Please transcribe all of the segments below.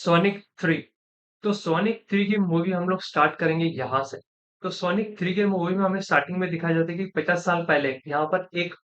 Sonic 3। तो sonic 3 की movie हम लोग स्टार्ट करेंगे यहाँ से। तो सोनिक 3 की मूवी में हमें स्टार्टिंग में दिखाया जाता है कि 50 साल पहले यहाँ पर एक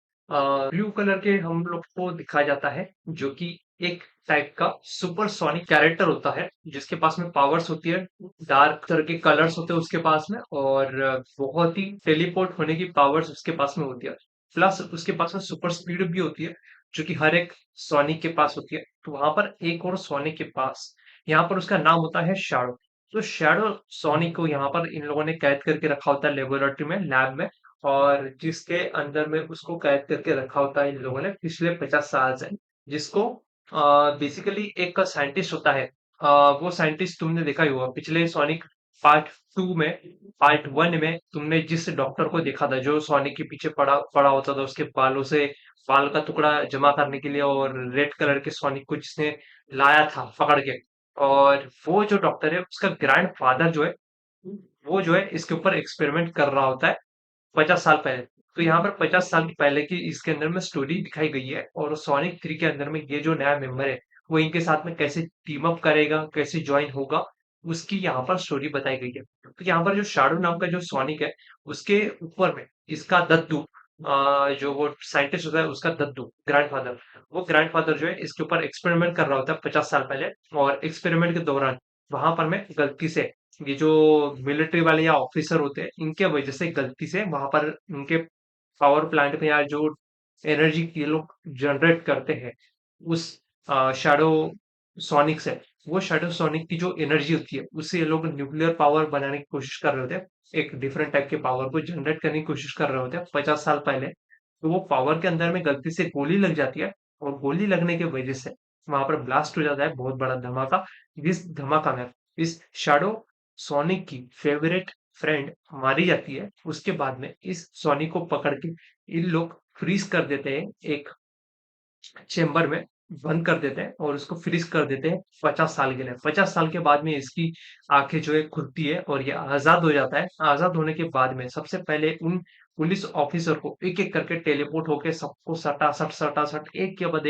ब्लू कलर के हम लोग को दिखाया जाता है, जो कि एक टाइप का सुपर सोनिक कैरेक्टर होता है, जिसके पास में पावर्स होती है, डार्क तरह के कलर्स होते हैं उसके पास में, और बहुत ही टेलीपोर्ट होने की पावर्स उसके पास में होती है। प्लस उसके पास में सुपर स्पीड भी होती है, जो कि हर एक सोनिक के पास होती है। तो वहां पर एक और सोनिक के पास, यहाँ पर उसका नाम होता है शैडो। तो शैडो सोनिक को यहाँ पर इन लोगों ने कैद करके रखा होता है लेबोरेटरी में, लैब में, और जिसके अंदर में उसको कैद करके रखा होता है इन लोगों ने पिछले 50 साल से। जिसको बेसिकली एक साइंटिस्ट होता है। वो साइंटिस्ट तुमने देखा ही होगा पिछले सोनिक पार्ट 2 में। पार्ट 1 में तुमने जिस डॉक्टर को देखा था, जो सोनिक के पीछे पड़ा पड़ा होता था, उसके बालों से बाल का टुकड़ा जमा करने के लिए, और रेड कलर के सोनिक को जिसने लाया था पकड़ के। और वो जो डॉक्टर है उसका ग्रैंड फादर जो है, वो जो है इसके ऊपर एक्सपेरिमेंट कर रहा होता है 50 साल पहले। तो यहाँ पर 50 साल पहले की इसके अंदर में स्टोरी दिखाई गई है, और सोनिक 3 के अंदर में ये जो नया मेंबर है, वो इनके साथ में कैसे टीम अप करेगा, कैसे ज्वाइन होगा, उसकी यहाँ पर स्टोरी बताई गई है। तो यहाँ पर जो शाडो नाम का जो सोनिक है, उसके ऊपर में इसका दद्दू, जो वो साइंटिस्ट होता है उसका दद्दू ग्रैंडफादर, वो ग्रैंडफादर जो है इसके ऊपर एक्सपेरिमेंट कर रहा होता है 50 साल पहले। और एक्सपेरिमेंट के दौरान वहां पर मैं गलती से, ये जो मिलिट्री वाले या ऑफिसर होते हैं, इनके वजह से गलती से वहां पर उनके पावर प्लांट में, या जो एनर्जी ये लोग जनरेट करते हैं उस शैडो सोनिक से, वो शैडो सोनिक की जो एनर्जी होती है उससे ये लोग न्यूक्लियर पावर बनाने की कोशिश कर रहे होते हैं, एक डिफरेंट टाइप के पावर को जनरेट करने की कोशिश कर रहे होते हैं 50 साल पहले। तो वो पावर के अंदर में गलती से गोली लग जाती है, और गोली लगने की वजह से वहां पर ब्लास्ट हो जाता है, बहुत बड़ा धमाका। इस धमाका में इस शैडो सोनिक की फेवरेट फ्रेंड मारी जाती है। उसके बाद में इस सोनिक को पकड़ के इन लोग फ्रीज कर देते हैं, एक चेम्बर में बंद कर देते हैं, और उसको फ्रीज कर देते हैं 50 साल के लिए। 50 साल के बाद में इसकी आंखें जो है खुलती है, और ये आजाद हो जाता है। आजाद होने के बाद में सबसे पहले उन पुलिस ऑफिसर को एक एक करके टेलीपोर्ट होके सबको सटासट सटासट, एक के बाद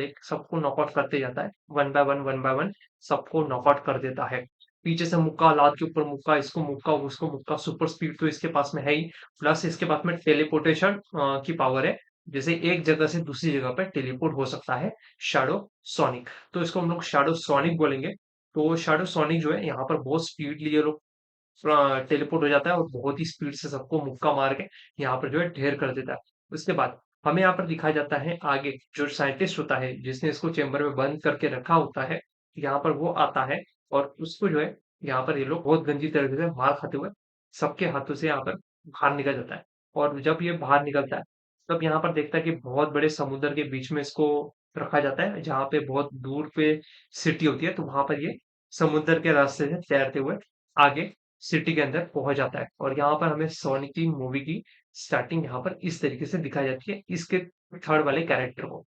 एक सबको नॉकआउट करते जाता है, वन बाय वन सबको नॉकआउट कर देता है। पीछे से मुक्का, लात के ऊपर मुक्का, इसको मुक्का, उसको मुक्का। सुपर स्पीड तो इसके पास में है ही, प्लस इसके पास में टेलीपोर्टेशन की पावर है, जैसे एक जगह से दूसरी जगह पे टेलीपोर्ट हो सकता है शैडो सोनिक। तो इसको हम लोग शैडो सोनिक बोलेंगे। तो शैडो सोनिक जो है यहाँ पर बहुत स्पीडली ये लोग टेलीपोर्ट हो जाता है, और बहुत ही स्पीड से सबको मुक्का मार के यहाँ पर जो है ढेर कर देता है। उसके बाद हमें यहाँ पर दिखाया जाता है आगे जो साइंटिस्ट होता है, जिसने इसको चेम्बर में बंद करके रखा होता है, यहाँ पर वो आता है, और उसको जो है यहाँ पर ये लोग बहुत गंदी तरीके से मार खाते हुए सबके हाथों से यहाँ पर बाहर निकल जाता है। और जब ये बाहर निकलता है, तब यहाँ पर देखता है कि बहुत बड़े समुद्र के बीच में इसको रखा जाता है, जहाँ पे बहुत दूर पे सिटी होती है। तो वहां पर ये समुद्र के रास्ते से तैरते हुए आगे सिटी के अंदर पहुंच जाता है। और यहाँ पर हमें सोनिक की मूवी की स्टार्टिंग यहाँ पर इस तरीके से दिखाई जाती है, इसके थर्ड वाले कैरेक्टर को।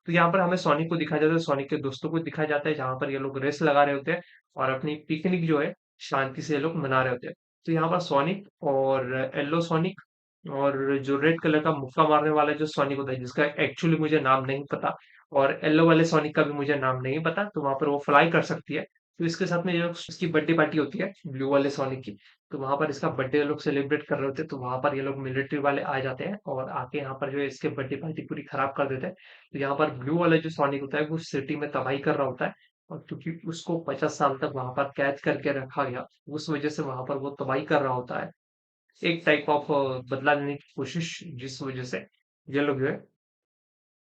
तो यहाँ पर हमें सोनिक को दिखाया जाता है, सोनिक के दोस्तों को दिखाया जाता है, जहाँ पर ये लोग रेस लगा रहे होते हैं, और अपनी पिकनिक जो है शांति से ये लोग मना रहे होते हैं। तो यहाँ पर सोनिक और येलो सोनिक, और जो रेड कलर का मुक्का मारने वाला जो सोनिक होता है, जिसका एक्चुअली मुझे नाम नहीं पता, और येलो वाले सोनिक का भी मुझे नाम नहीं पता, तो वहां पर वो फ्लाई कर सकती है। तो इसके साथ में जो उसकी बर्थडे पार्टी होती है ब्लू वाले सोनिक की, तो वहां पर इसका बर्थडे लोग सेलिब्रेट कर रहे होते हैं। तो वहां पर ये लोग मिलिट्री वाले आ जाते हैं, और आके यहाँ पर जो है इसके बर्थडे पार्टी पूरी खराब कर देते हैं। तो यहाँ पर ब्लू वाला जो सोनिक होता है वो सिटी में तबाही कर रहा होता है, और क्योंकि उसको 50 साल तक वहां पर कैद करके रखा गया, उस वजह से वहां पर वो तबाही कर रहा होता है, एक टाइप ऑफ बदला लेने की कोशिश, जिस वजह से ये लोग जो है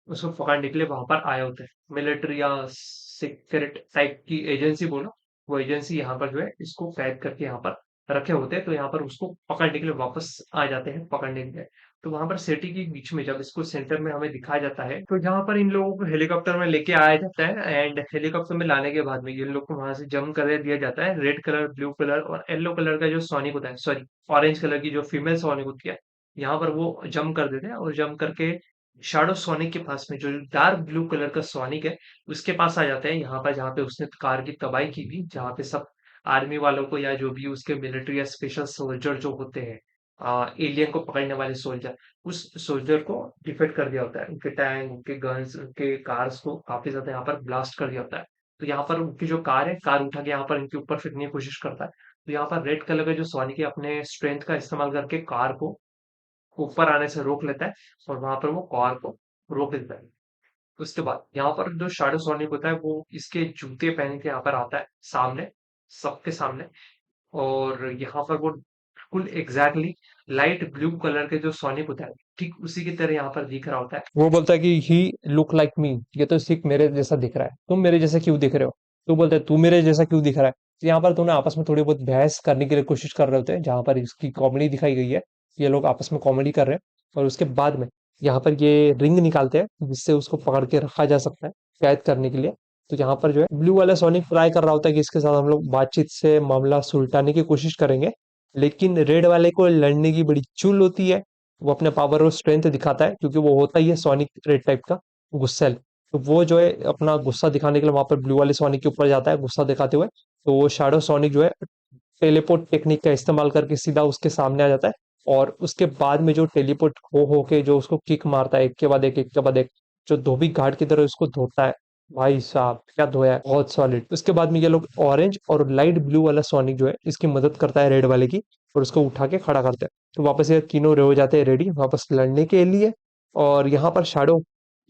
उसको पकड़ने के लिए वहां पर आए होते हैं। मिलिट्री या सीक्रेट टाइप की एजेंसी बोलो, वो एजेंसी यहाँ पर जो है इसको कैद करके यहाँ पर रखे होते हैं। तो यहाँ पर उसको पकड़ने के लिए वापस आ जाते हैं, पकड़ने के लिए। तो वहां पर सिटी के बीच में जब इसको सेंटर में हमें दिखाया जाता है, तो यहाँ पर इन लोगों को हेलीकॉप्टर में लेके आया जाता है, एंड हेलीकॉप्टर में लाने के बाद में इन लोग को वहां से जम्प कर दिया जाता है। रेड कलर, ब्लू कलर और येलो कलर का जो सोनिक होता है, सॉरी, ऑरेंज कलर की जो फीमेल सोनिक होती है, यहाँ पर वो जंप कर देते हैं, और जंप करके शैडो सोनिक के पास में जो डार्क ब्लू कलर का सोनिक है, उसके पास आ जाते हैं, यहाँ पर जहाँ पे उसने कार की तबाही की थी, जहाँ पे सब आर्मी वालों को या जो भी उसके मिलिट्री या स्पेशल सोल्जर जो होते हैं, एलियन को पकड़ने वाले सोल्जर, उस सोल्जर को डिफेक्ट कर दिया होता है। उनके टैंक, उनके गन्स, उनके कार्स को काफी ज्यादा यहाँ पर ब्लास्ट कर दिया होता है। तो यहाँ पर उनकी जो कार है, कार उठा के यहाँ पर इनके ऊपर फेंकने की कोशिश करता है। तो यहाँ पर रेड कलर का जो सोनिक है अपने स्ट्रेंथ का इस्तेमाल करके कार को ऊपर आने से रोक लेता है और वहां पर वो कार को रोक देता है। उसके बाद यहाँ पर जो शैडो सोनिक होता है वो इसके जूते पहन के यहाँ पर आता है सामने, सबके सामने। और यहाँ पर वो बिल्कुल एग्जैक्टली लाइट ब्लू कलर के जो सोनिक होता है ठीक उसी की तरह यहाँ पर दिख रहा होता है। वो बोलता है कि ही लुक लाइक मी, ये तो सिर्फ मेरे जैसा दिख रहा है, तुम मेरे जैसा क्यों दिख रहे हो? तो बोलता है तू मेरे जैसा क्यों दिख रहा है? तो यहाँ पर दोनों आपस में थोड़ी बहुत बहस करने की कोशिश कर रहे होते हैं, जहाँ पर इसकी कॉमेडी दिखाई गई है। ये लोग आपस में कॉमेडी कर रहे हैं और उसके बाद में यहाँ पर ये रिंग निकालते हैं जिससे उसको पकड़ के रखा जा सकता है कैद करने के लिए। तो यहाँ पर जो है ब्लू वाला सोनिक ट्राई कर रहा होता है कि इसके साथ हम लोग बातचीत से मामला सुलझाने की कोशिश करेंगे, लेकिन रेड वाले को लड़ने की बड़ी चुल होती है। वो अपने पावर और स्ट्रेंथ दिखाता है क्योंकि वो होता ही है सोनिक रेड टाइप का गुस्सैल। तो वो जो है अपना गुस्सा दिखाने के लिए वहां पर ब्लू वाले सोनिक के ऊपर जाता है गुस्सा दिखाते हुए। तो वो शैडो सोनिक जो है टेलीपोर्ट टेक्निक का इस्तेमाल करके सीधा उसके सामने आ जाता है। और उसके बाद में जो टेलीपोर्ट हो के जो उसको किक मारता है एक के बाद एक के बाद एक, जो धोबी घाट की तरह उसको धोता है। भाई साहब क्या धोया है, बहुत सॉलिड। उसके बाद में ये लोग ऑरेंज और लाइट ब्लू वाला सोनिक जो है इसकी मदद करता है रेड वाले की, और उसको उठा के खड़ा करता है। तो वापस ये तीनों हो जाते हैं रेडी वापस लड़ने के लिए। और यहाँ पर शैडो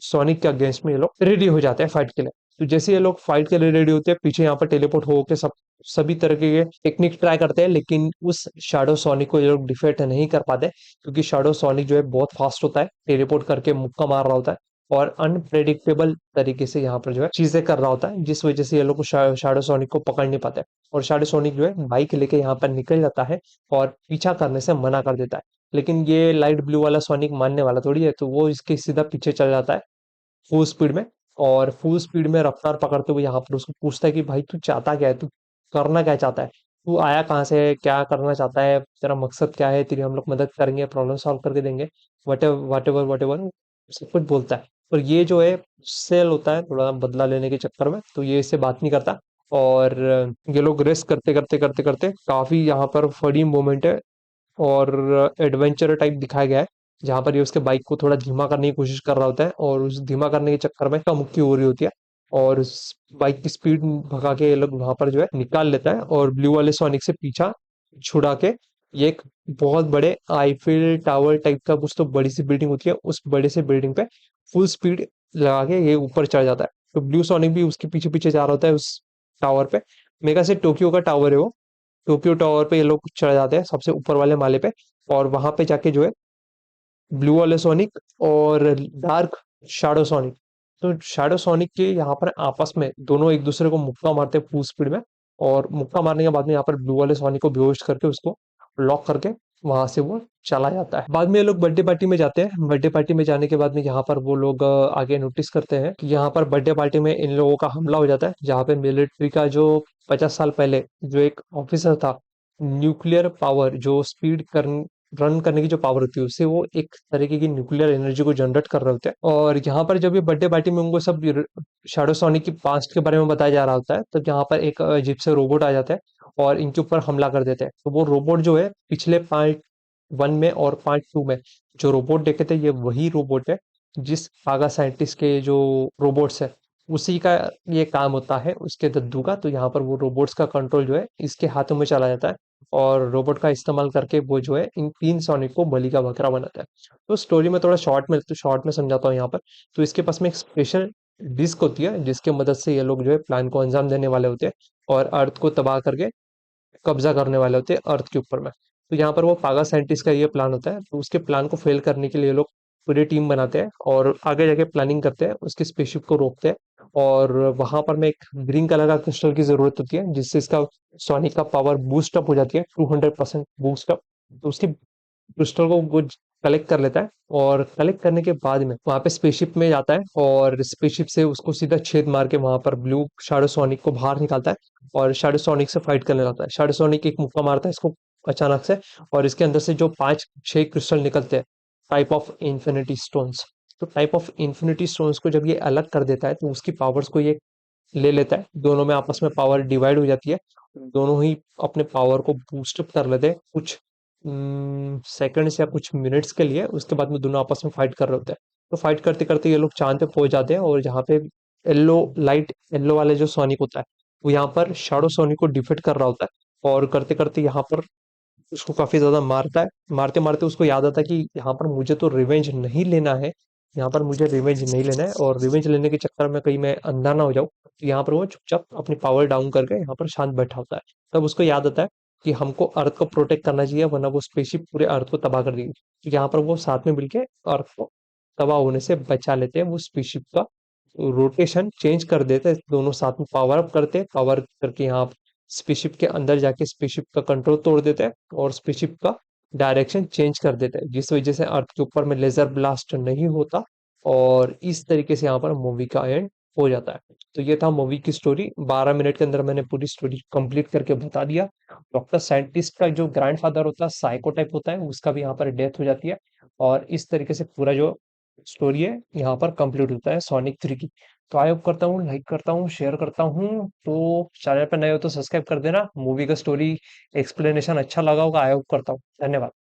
सोनिक के अगेंस्ट में ये लोग रेडी हो जाते हैं फाइट के लिए। तो जैसे ये लोग फाइट के लिए रेडी होते हैं पीछे यहाँ पर टेलीपोर्ट होके सब सभी तरह के टेक्निक ट्राई करते हैं, लेकिन उस शैडो सोनिक को ये लोग डिफेक्ट नहीं कर पाते क्योंकि शैडो सोनिक जो है बहुत फास्ट होता है, टेलीपोर्ट करके मुक्का मार रहा होता है और अनप्रेडिक्टेबल तरीके से यहाँ पर जो है चीजें कर रहा होता है, जिस वजह से ये लोग शैडो सोनिक को पकड़ नहीं पाते। और शैडो सोनिक जो है बाइक लेके यहाँ पर निकल जाता है और पीछा करने से मना कर देता है। लेकिन ये लाइट ब्लू वाला सोनिक मानने वाला थोड़ी है, तो वो इसके सीधा पीछे चल जाता है फुल स्पीड में। और फुल स्पीड में रफ्तार पकड़ते हुए यहाँ पर उसको पूछता है कि भाई तू चाहता क्या है, तू करना क्या चाहता है, तू आया कहाँ से है, क्या करना चाहता है, तेरा मकसद क्या है, तेरी हम लोग मदद करेंगे, प्रॉब्लम सॉल्व करके देंगे, वट एवर सब कुछ बोलता है। और ये जो है सेल होता है थोड़ा बदला लेने के चक्कर में, तो ये इससे बात नहीं करता। और ये लोग रेस करते करते करते करते काफी यहाँ पर फनी मोमेंट है और एडवेंचर टाइप दिखाया गया है, जहां पर ये उसके बाइक को थोड़ा धीमा करने की कोशिश कर रहा होता है और उस धीमा करने के चक्कर में कम मुक्की हो रही होती है और उस बाइक की स्पीड भगा के ये लोग वहां पर जो है निकाल लेता है और ब्लू वाले सोनिक से पीछा छुड़ा के ये एक बहुत बड़े आईफिल टावर टाइप का कुछ तो बड़ी सी बिल्डिंग होती है, उस बड़े से बिल्डिंग पे फुल स्पीड लगा के ये ऊपर चढ़ जाता है। तो ब्लू सोनिक भी उसके पीछे पीछे जा रहा होता है उस टावर पे। मेगा से टोक्यो का टावर है वो। टोक्यो टावर पे ये लोग चढ़ जाते हैं सबसे ऊपर वाले माले पे, और वहां पे जाके जो है ब्लू वाले सोनिक और डार्क शैडो सोनिक, तो शैडो सोनिक के यहाँ पर आपस में दोनों एक दूसरे को मुक्का मारते हैं फुल स्पीड में। और मुक्का मारने के बाद में यहाँ पर ब्लू वाले सोनिक को बेहोश करके उसको लॉक करके वहां से वो चला जाता है। बाद में ये लोग बर्थडे पार्टी में जाते हैं। बर्थडे पार्टी में जाने के बाद में यहाँ पर वो लोग आगे नोटिस करते हैं कि यहाँ पर बर्थडे पार्टी में इन लोगों का हमला हो जाता है, जहाँ पे मिलिट्री का जो 50 साल पहले जो एक ऑफिसर था, न्यूक्लियर पावर जो स्पीड कर रन करने की जो पावर होती है उससे वो एक तरीके की न्यूक्लियर एनर्जी को जनरेट कर रहे होते हैं। और यहाँ पर जब ये बर्थडे पार्टी में उनको सब शैडो सोनिक की पास्ट के बारे में बताया जा रहा होता है, तब यहाँ पर एक अजीब से रोबोट आ जाता है और इनके ऊपर हमला कर देते हैं। तो वो रोबोट जो है पिछले पार्ट 1 में और पार्ट 2 में जो रोबोट देखे थे, ये वही रोबोट है जिस पागा साइंटिस्ट के जो रोबोट्स है उसी का ये काम होता है उसके दद्दू का। तो यहाँ पर वो रोबोट्स का कंट्रोल जो है इसके हाथों में चला जाता है और रोबोट का इस्तेमाल करके वो जो है इन 3 सोनिक को बलि का बकरा बनाता है। तो स्टोरी में थोड़ा शॉर्ट में समझाता हूँ यहाँ पर। तो इसके पास में एक स्पेशल डिस्क होती है जिसके मदद से ये लोग जो है प्लान को अंजाम देने वाले होते हैं और अर्थ को तबाह करके कब्जा करने वाले होते हैं अर्थ के ऊपर में। तो यहाँ पर वो पागा साइंटिस्ट का ये प्लान होता है, तो उसके प्लान को फेल करने के लिए ये लोग पूरी टीम बनाते हैं और आगे जाके प्लानिंग करते हैं, उसके स्पेसशिप को रोकते हैं। और वहां पर में एक ग्रीन कलर का क्रिस्टल की जरूरत होती है जिससे इसका सोनिक का पावर बूस्ट अप हो जाती है 200% बूस्ट अप। तो उसकी क्रिस्टल को वो कलेक्ट कर लेता है और कलेक्ट करने के बाद में वहां पे स्पेसशिप में जाता है और स्पेसशिप से उसको सीधा छेद मार के वहां पर ब्लू शैडो सोनिक को बाहर निकालता है और शैडो सोनिक से फाइट करने लगता है। शैडो सोनिक एक मुक्का मारता है इसको अचानक से, और इसके अंदर से जो 5-6 क्रिस्टल निकलते हैं टाइप ऑफ इंफिनिटी स्टोन्स। तो टाइप ऑफ इंफिनिटी स्टोन्स को जब ये अलग कर देता है तो उसकी पावर्स को ये ले लेता है, दोनों में आपस में पावर डिवाइड हो जाती है, दोनों ही अपने पावर को बूस्ट अप कर लेते हैं कुछ सेकंड्स या कुछ मिनट्स के लिए। उसके बाद में दोनों आपस में फाइट कर रहे होते हैं। तो फाइट करते करते ये लोग चांद पे पहुंच जाते हैं और जहाँ पे येलो लाइट येलो वाले जो सोनिक होता है वो यहाँ पर शैडो सोनिक को डिफीट कर रहा होता है, और करते करते यहाँ पर उसको काफी ज्यादा मारता है। मारते मारते उसको याद आता है कि यहाँ पर मुझे तो रिवेंज नहीं लेना है, यहाँ पर मुझे रिवेंज नहीं लेना है, और रिवेंज लेने के चक्कर में कहीं मैं अंधा ना हो जाऊं, तो यहाँ पर वो चुपचाप अपनी पावर डाउन करके यहाँ पर शांत बैठा होता है। तब उसको याद आता है कि हमको अर्थ को प्रोटेक्ट करना चाहिए, वरना वो स्पेसशिप पूरे अर्थ को तबाह कर देगी। तो यहाँ पर वो साथ में मिलके अर्थ को तबाह होने से बचा लेते हैं। वो स्पेसशिप का रोटेशन चेंज कर देते हैं, दोनों साथ में पावर अप करते हैं, पावर करके यहाँ स्पेसशिप के अंदर जाके स्पेसशिप का कंट्रोल तोड़ देते हैं और स्पेसशिप का डायरेक्शन चेंज कर देते हैं, जिस वजह से अर्थ के ऊपर में लेजर ब्लास्ट नहीं होता। और इस तरीके से यहाँ पर मूवी का एंड हो जाता है। तो ये था मूवी की स्टोरी। 12 मिनट के अंदर मैंने पूरी स्टोरी कंप्लीट करके बता दिया। डॉक्टर साइंटिस्ट का जो ग्रैंडफादर होता है साइको टाइप होता है, उसका भी यहाँ पर डेथ हो जाती है। और इस तरीके से पूरा जो स्टोरी है यहाँ पर कंप्लीट होता है सोनिक 3 की। तो आई होप करता हूँ, लाइक करता हूँ, शेयर करता हूँ। तो चैनल पर नए हो तो सब्सक्राइब कर देना। मूवी का स्टोरी एक्सप्लेनेशन अच्छा लगा होगा, आई होप करता हूँ। धन्यवाद।